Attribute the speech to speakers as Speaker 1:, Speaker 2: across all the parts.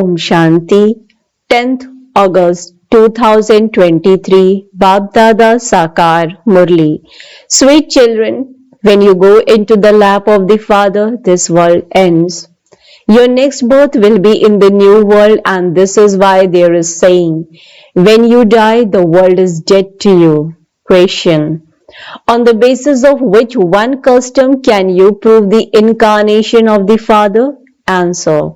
Speaker 1: Om Shanti, 10th August 2023, Baapdada Sakar Murli. Sweet children, when you go into the lap of the Father, this world ends. Your next birth will be in the new world, and this is why there is saying, when you die, the world is dead to you. Question. On the basis of which one custom can you prove the incarnation of the Father? Answer.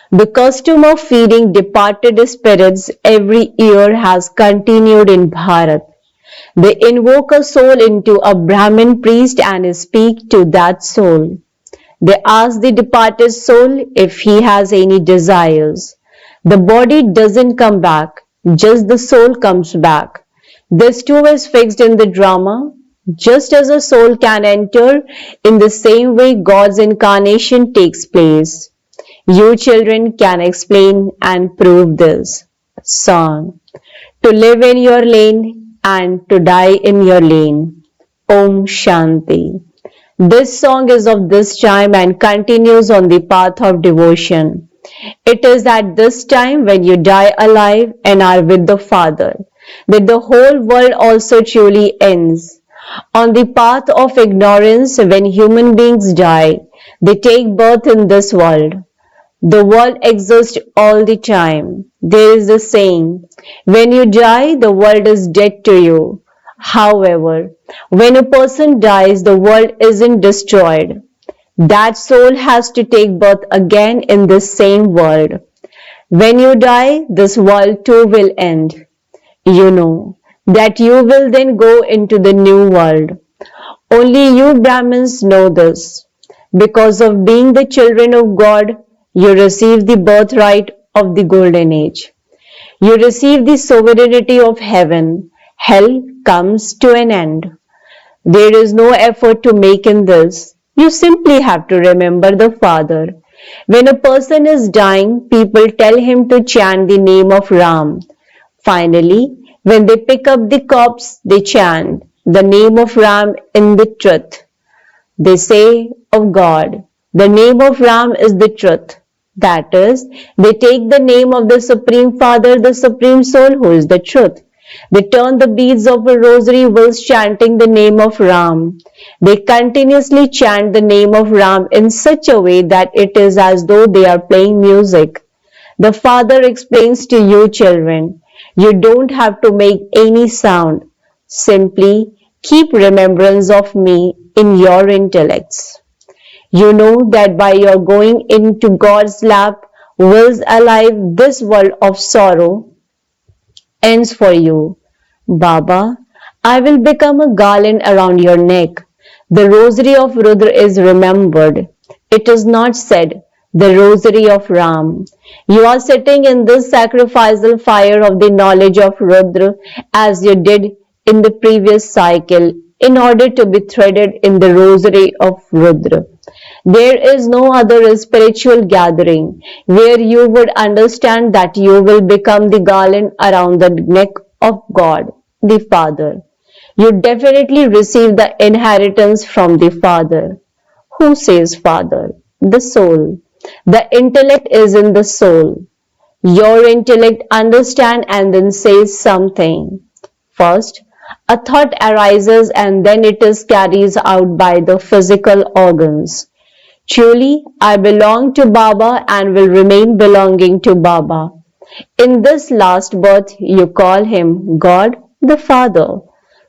Speaker 1: The custom of feeding departed spirits every year has continued in Bharat. They invoke a soul into a Brahmin priest and speak to that soul. They ask the departed soul if he has any desires. The body doesn't come back, just the soul comes back. This too is fixed in the drama. Just as a soul can enter, in the same way God's incarnation takes place. You children can explain and prove this. Song. To live in your lane and to die in your lane. Om Shanti. This song is of this time and continues on the path of devotion. It is at this time when you die alive and are with the Father that the whole world also truly ends. On the path of ignorance, when human beings die, they take birth in this world. The world exists all the time. There is a saying, when you die, the world is dead to you. However, when a person dies, the world isn't destroyed. That soul has to take birth again in the same world. When you die, this world too will end. You know that you will then go into the new world. Only you Brahmins know this. Because of being the children of God, you receive the birthright of the golden age. You receive the sovereignty of heaven. Hell comes to an end. There is no effort to make in this. You simply have to remember the Father. When a person is dying, people tell him to chant the name of Ram. Finally, when they pick up the corpse, they chant the name of Ram in the truth. They say of God, the name of Ram is the truth. That is, they take the name of the Supreme Father, the Supreme Soul, who is the truth. They turn the beads of a rosary whilst chanting the name of Ram. They continuously chant the name of Ram in such a way that it is as though they are playing music. The Father explains to you children, you don't have to make any sound. Simply keep remembrance of me in your intellects. You know that by your going into God's lap, wills alive, this world of sorrow ends for you. Baba, I will become a garland around your neck. The rosary of Rudra is remembered. It is not said, the rosary of Ram. You are sitting in this sacrificial fire of the knowledge of Rudra as you did in the previous cycle in order to be threaded in the rosary of Rudra. There is no other spiritual gathering where you would understand that you will become the garland around the neck of God, the Father. You definitely receive the inheritance from the Father. Who says Father? The soul. The intellect is in the soul. Your intellect understands and then says something. First, a thought arises and then it is carried out by the physical organs. Truly, I belong to Baba and will remain belonging to Baba. In this last birth, you call him God the Father.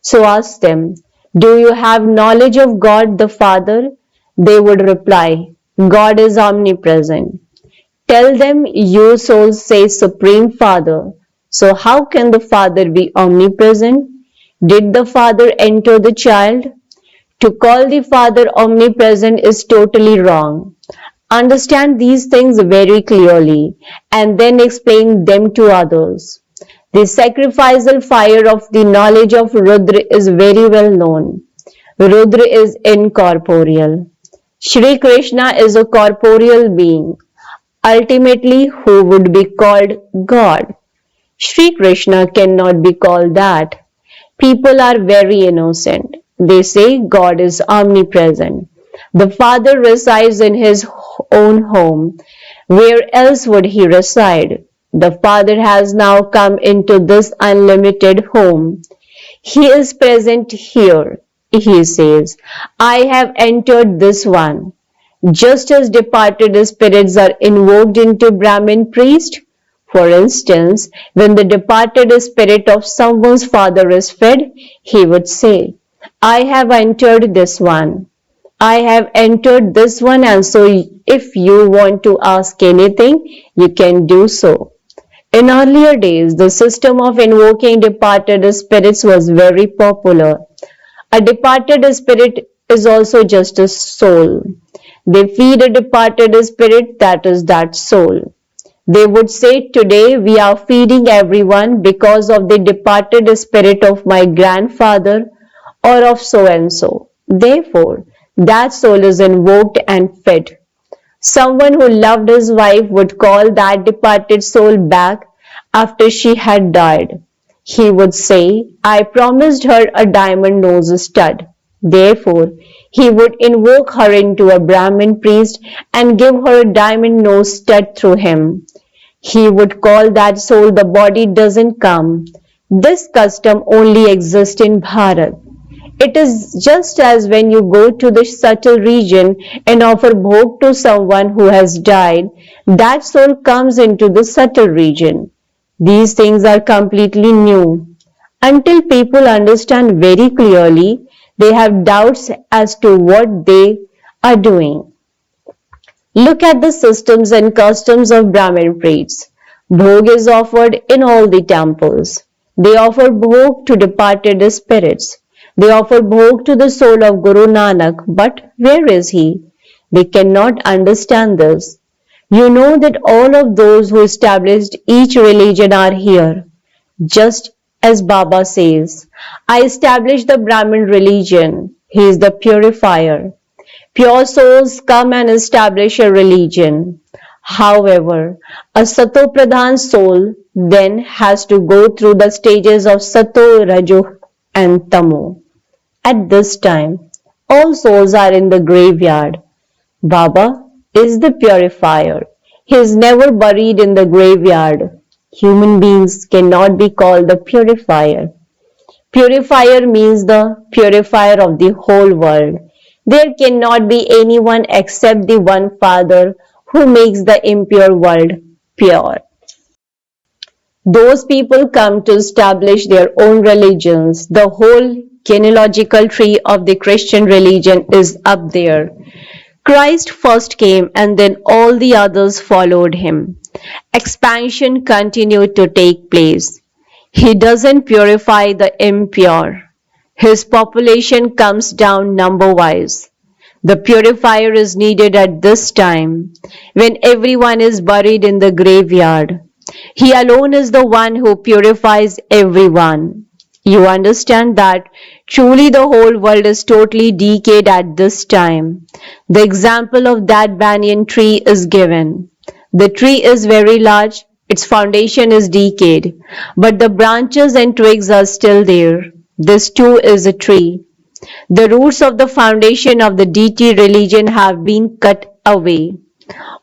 Speaker 1: So ask them, do you have knowledge of God the Father? They would reply, God is omnipresent. Tell them, you souls say Supreme Father. So how can the Father be omnipresent? Did the Father enter the child? To call the Father omnipresent is totally wrong. Understand these things very clearly and then explain them to others. The sacrificial fire of the knowledge of Rudra is very well known. Rudra is incorporeal. Shri Krishna is a corporeal being, ultimately who would be called God. Shri Krishna cannot be called that. People are very innocent. They say God is omnipresent. The Father resides in his own home. Where else would he reside? The Father has now come into this unlimited home. He is present here. He says, I have entered this one. Just as departed spirits are invoked into Brahmin priest, for instance, when the departed spirit of someone's father is fed, he would say, I have entered this one. I have entered this one, and so if you want to ask anything, you can do so. In earlier days, the system of invoking departed spirits was very popular. A departed spirit is also just a soul. They feed a departed spirit, that is that soul. They would say, today we are feeding everyone because of the departed spirit of my grandfather or of so and so. Therefore, that soul is invoked and fed. Someone who loved his wife would call that departed soul back after she had died. He would say, I promised her a diamond nose stud. Therefore, he would invoke her into a Brahmin priest and give her a diamond nose stud through him. He would call that soul, the body doesn't come. This custom only exists in Bharat. It is just as when you go to the subtle region and offer bhog to someone who has died, that soul comes into the subtle region. These things are completely new. Until people understand very clearly, they have doubts as to what they are doing. Look at the systems and customs of Brahmin priests. Bhog is offered in all the temples. They offer bhog to departed spirits. They offer bhog to the soul of Guru Nanak, but where is he? They cannot understand this. You know that all of those who established each religion are here. Just as Baba says, I established the Brahmin religion. He is the purifier. Pure souls come and establish a religion. However, a Sato Pradhan soul then has to go through the stages of Sato, Rajo and Tamo. At this time, all souls are in the graveyard. Baba is the purifier. He is never buried in the graveyard. Human beings cannot be called the purifier. Purifier means the purifier of the whole world. There cannot be anyone except the one Father who makes the impure world pure. Those people come to establish their own religions. The whole genealogical tree of the Christian religion is up there. Christ first came and then all the others followed him. Expansion continued to take place. He doesn't purify the impure. His population comes down number-wise. The purifier is needed at this time, when everyone is buried in the graveyard. He alone is the one who purifies everyone. You understand that truly the whole world is totally decayed at this time. The example of that banyan tree is given. The tree is very large, its foundation is decayed, but the branches and twigs are still there. This too is a tree. The roots of the foundation of the deity religion have been cut away.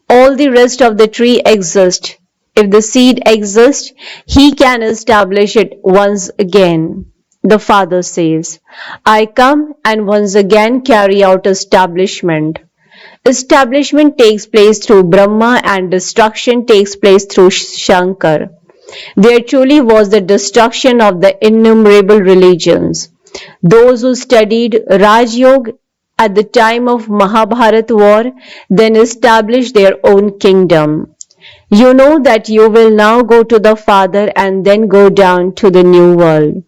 Speaker 1: All the rest of the tree exists. If the seed exists, he can establish it once again. The Father says, I come and once again carry out establishment. Establishment takes place through Brahma and destruction takes place through Shankar. There truly was the destruction of the innumerable religions. Those who studied Raj Yoga at the time of Mahabharat war then established their own kingdom. You know that you will now go to the Father and then go down to the new world.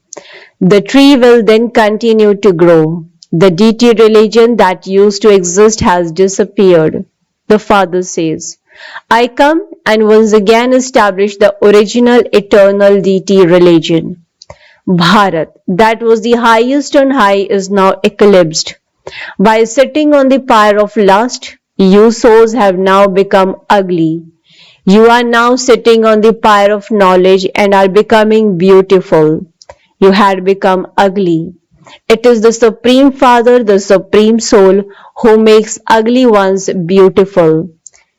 Speaker 1: The tree will then continue to grow. The deity religion that used to exist has disappeared. The Father says, I come and once again establish the original eternal deity religion. Bharat, that was the highest on high, is now eclipsed. By sitting on the pyre of lust, you souls have now become ugly. You are now sitting on the pyre of knowledge and are becoming beautiful. You had become ugly. It is the Supreme Father, the Supreme Soul, who makes ugly ones beautiful.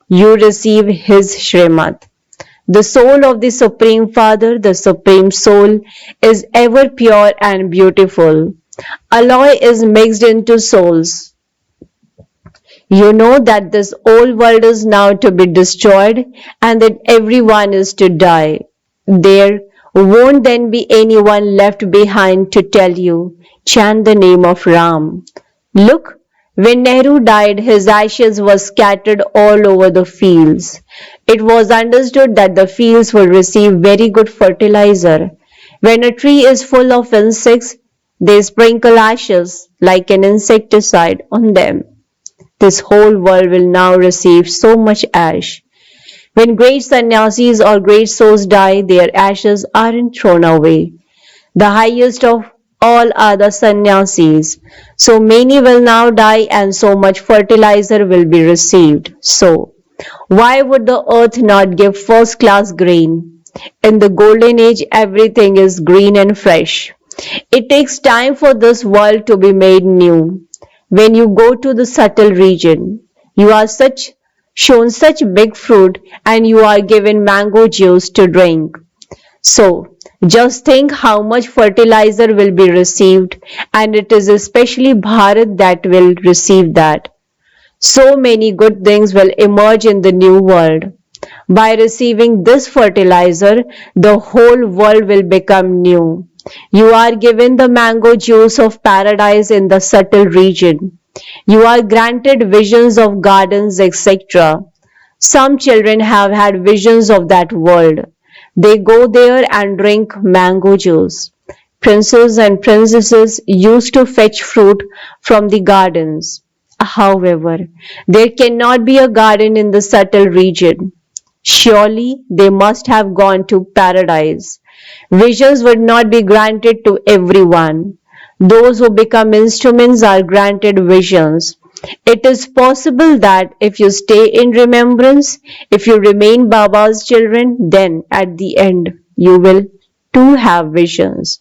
Speaker 1: you receive his Shrimad. The soul of the Supreme Father, the Supreme Soul, is ever pure and beautiful. Alloy is mixed into souls. You know that this old world is now to be destroyed and that everyone is to die. There won't then be anyone left behind to tell you, chant the name of Ram. Look, when Nehru died, his ashes were scattered all over the fields. It was understood that the fields would receive very good fertilizer. When a tree is full of insects, they sprinkle ashes like an insecticide on them. This whole world will now receive so much ash. When great sannyasis or great souls die, their ashes aren't thrown away. The highest of all are the sannyasis. So many will now die and so much fertilizer will be received. So, why would the earth not give first class grain? In the golden age, everything is green and fresh. It takes time for this world to be made new. When you go to the subtle region, you are shown such big fruit and you are given mango juice to drink. So, just think how much fertilizer will be received, and it is especially Bharat that will receive that. So many good things will emerge in the new world. By receiving this fertilizer, the whole world will become new. You are given the mango juice of paradise in the subtle region. You are granted visions of gardens, etc. Some children have had visions of that world. They go there and drink mango juice. Princes and princesses used to fetch fruit from the gardens. However, there cannot be a garden in the subtle region. Surely they must have gone to paradise. Visions would not be granted to everyone. Those who become instruments are granted visions. It is possible that if you stay in remembrance, if you remain Baba's children, then at the end you will too have visions.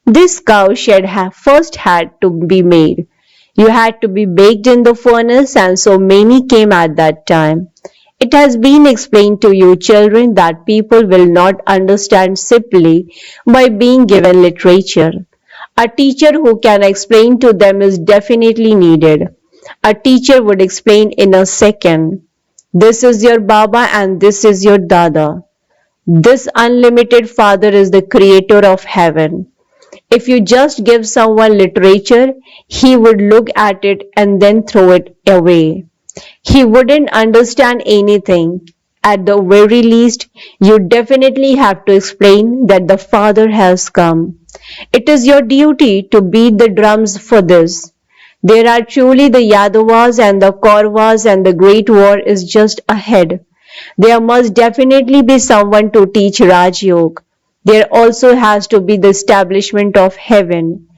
Speaker 1: This cow shed first had to be made. You had to be baked in the furnace, and so many came at that time. It has been explained to you, children, that people will not understand simply by being given literature. A teacher who can explain to them is definitely needed. A teacher would explain in a second. This is your Baba and this is your Dada. This unlimited Father is the creator of heaven. If you just give someone literature, he would look at it and then throw it away. He wouldn't understand anything. At the very least, you definitely have to explain that the Father has come. It is your duty to beat the drums for this. There are truly the Yadavas and the Kauravas, and the great war is just ahead. There must definitely be someone to teach Raj Yoga. There also has to be the establishment of heaven.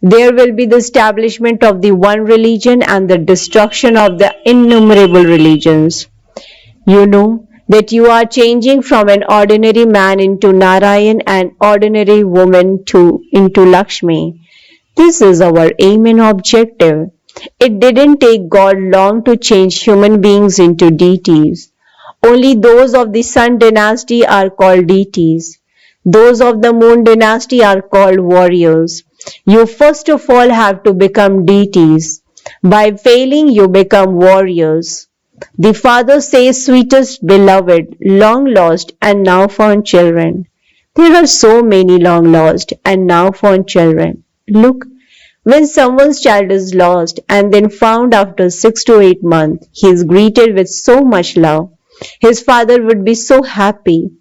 Speaker 1: There will be the establishment of the one religion and the destruction of the innumerable religions. You know that you are changing from an ordinary man into Narayan and ordinary woman into Lakshmi. This is our aim and objective. It didn't take God long to change human beings into deities. Only those of the Sun dynasty are called deities. Those of the Moon dynasty are called warriors. You first of all have to become deities. By failing, you become warriors. The Father says, sweetest beloved, long lost and now found children. There are so many long lost and now found children. Look, when someone's child is lost and then found after 6 to 8 months, he is greeted with so much love. His father would be so happy.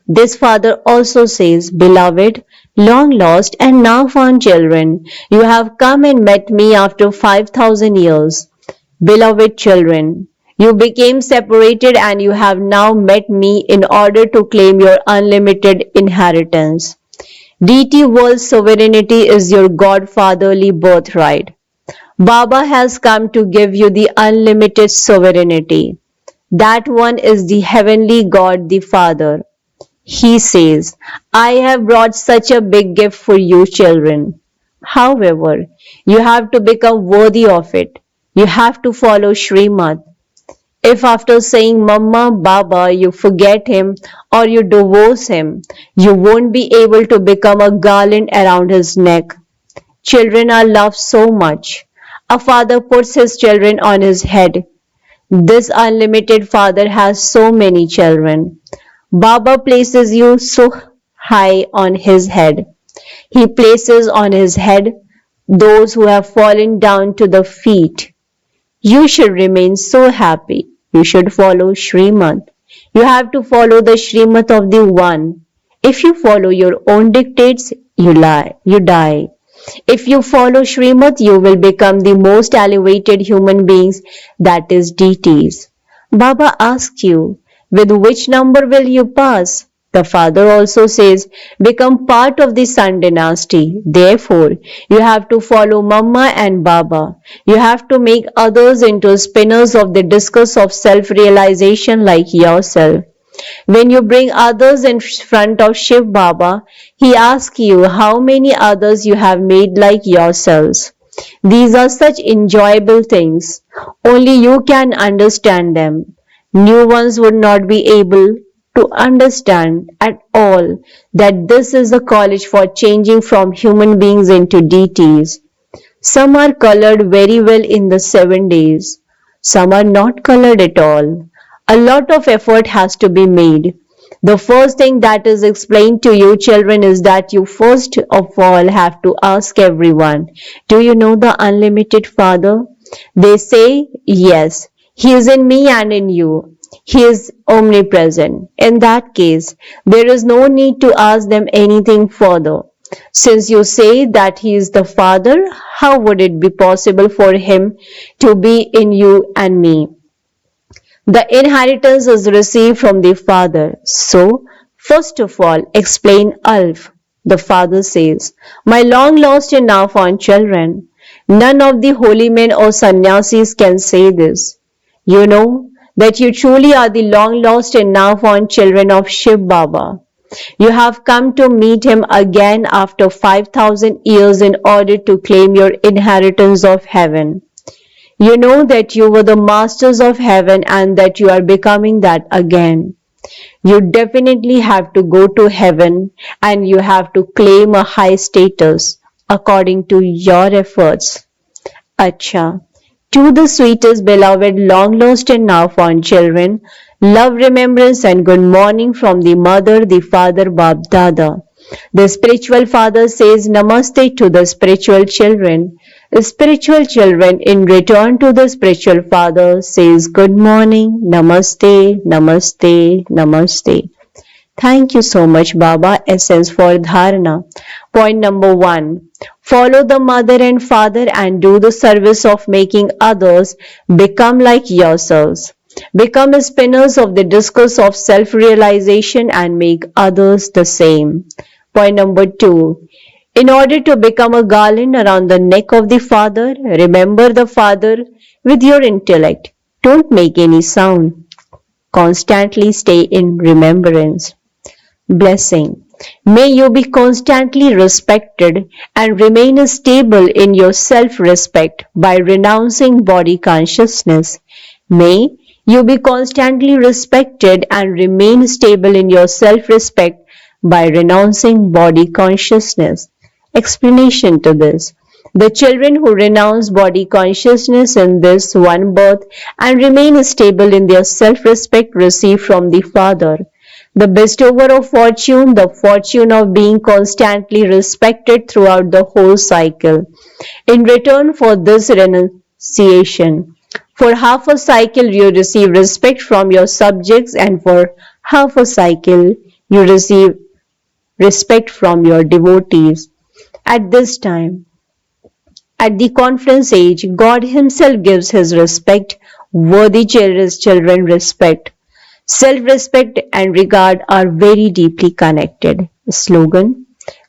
Speaker 1: This Father also says, beloved, long lost and now found children, you have come and met me after 5,000 years. Beloved children, you became separated and you have now met me in order to claim your unlimited inheritance. Deity world sovereignty is your godfatherly birthright. Baba has come to give you the unlimited sovereignty. That one is the heavenly God, the Father. He says, I have brought such a big gift for you children. However, you have to become worthy of it. You have to follow Srimad. If after saying Mama, Baba, you forget him or you divorce him, you won't be able to become a garland around his neck. Children are loved so much. A father puts his children on his head. This unlimited father has so many children. Baba places you so high on his head. He places on his head those who have fallen down to the feet. You should remain so happy. You should follow Srimad. You have to follow the Srimad of the One. If you follow your own dictates, you die. If you follow Srimad, you will become the most elevated human beings, that is deities. Baba asks you, with which number will you pass? The father also says, become part of the Sun dynasty. Therefore, you have to follow Mama and Baba. You have to make others into spinners of the discus of self-realization like yourself. When you bring others in front of Shiv Baba, he asks you how many others you have made like yourselves. These are such enjoyable things. Only you can understand them. New ones would not be able to understand at all that this is a college for changing from human beings into deities. Some are colored very well in the 7 days. Some are not colored at all. A lot of effort has to be made. The first thing that is explained to you children is that you first of all have to ask everyone, do you know the unlimited Father? They say, yes, He is in me and in you. He is omnipresent. In that case, there is no need to ask them anything further. Since you say that He is the Father, how would it be possible for Him to be in you and me? The inheritance is received from the Father. So, first of all, explain Alf. The Father says, my long lost and now found children. None of the holy men or sannyasis can say this. You know that you truly are the long lost and now found children of Shiv Baba. You have come to meet him again after 5,000 years in order to claim your inheritance of heaven. You know that you were the masters of heaven and that you are becoming that again. You definitely have to go to heaven and you have to claim a high status according to your efforts. Acha. To the sweetest beloved long lost and now found children, love, remembrance and good morning from the mother, the father, Baapdada. The spiritual father says namaste to the spiritual children. The spiritual children in return to the spiritual father says good morning, namaste, namaste, namaste. Thank you so much, Baba. Essence for Dharana. Point number 1. Follow the mother and father and do the service of making others become like yourselves. Become spinners of the discourse of self-realization and make others the same. Point number 2. In order to become a garland around the neck of the Father, remember the Father with your intellect. Don't make any sound. Constantly stay in remembrance. Blessing. May you be constantly respected and remain stable in your self-respect by renouncing body consciousness. May you be constantly respected and remain stable in your self-respect by renouncing body consciousness. Explanation to this. The children who renounce body consciousness in this one birth and remain stable in their self-respect receive from the Father the bestower of fortune, the fortune of being constantly respected throughout the whole cycle. In return for this renunciation, for half a cycle you receive respect from your subjects and for half a cycle you receive respect from your devotees. At this time, at the conference age, God Himself gives His respect. Worthy children respect. Self-respect and regard are very deeply connected. Slogan.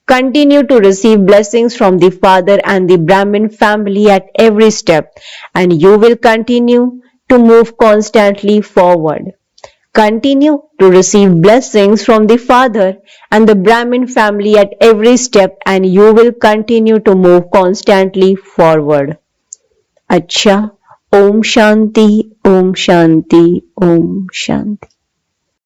Speaker 1: Continue to receive blessings from the Father and the Brahmin family at every step, and you will continue to move constantly forward. Continue to receive blessings from the Father and the Brahmin family at every step, and you will continue to move constantly forward. Acha, Om Shanti, Om Shanti, Om Shanti.